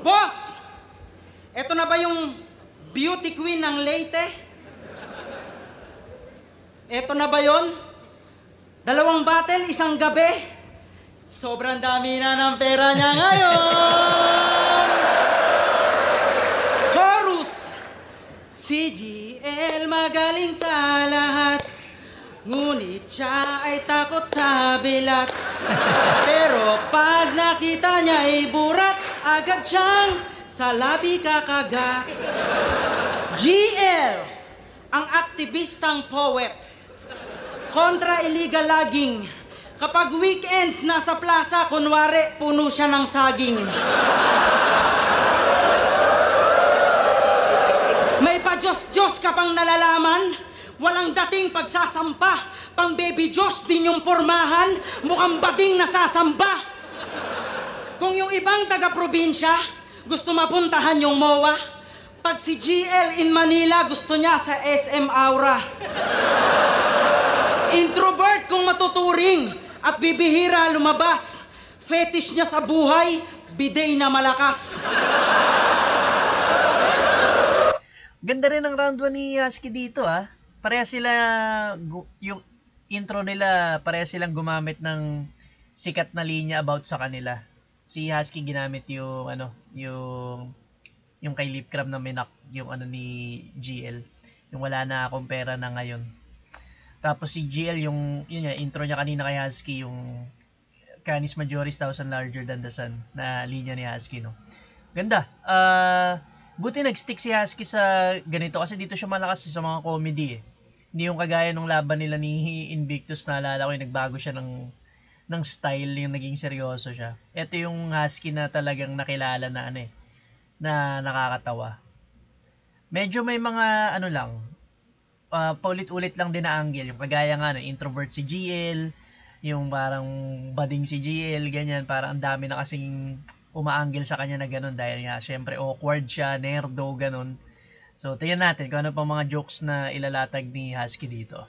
Boss! Eto na ba yung beauty queen ng Leyte? Eto na ba yon? 2 battle, 1 gabi. Sobrang dami na ng pera niya ngayon. Chorus! Si GL magaling sa lahat, ngunit siya ay takot sa bilat. Pero pag nakita niya ay burat, agad siyang sa labi kakagat. GL, ang aktivistang poet, kontra illegal logging. Kapag weekends nasa plaza, kunwari puno siya ng saging. May pa-Diyos-Diyos ka pang nalalaman, walang dating pagsasampa, pang baby Josh din yung pormahan, mukhang bading nasasamba. Kung yung ibang taga-probinsya, gusto mapuntahan yung MOA, pag si GL in Manila, gusto niya sa SM Aura. Introvert kung matuturing, at bibihira lumabas, fetish niya sa buhay, bidet na malakas. Ganda rin ang round 1 ni Husky dito ah. Pareha sila, yung intro nila, pareha silang gumamit ng sikat na linya about sa kanila. Si Husky ginamit yung yung kay Lip Cram na minak, yung ni GL. Yung wala na akong pera na ngayon. Tapos si GL, yun intro niya kanina kay Husky, yung Canis Majoris 1,000 larger than the sun na linya ni Husky, no? Ganda. Buti nag-stick si Husky sa ganito kasi dito siya malakas sa mga comedy eh. Hindi yung kagaya nung laban nila ni Invictus, na alala ko yung nagbago siya ng style, yung naging seryoso siya. Ito yung Husky na talagang nakilala na na nakakatawa. Medyo may mga paulit-ulit lang din na angle. Yung kagaya nga, introvert si GL, yung parang bading si GL, ganyan. Parang ang dami na kasing umaangle sa kanya na ganun dahil nga, syempre, awkward siya, nerdo, ganun. So, tingnan natin kung ano pang mga jokes na ilalatag ni Husky dito.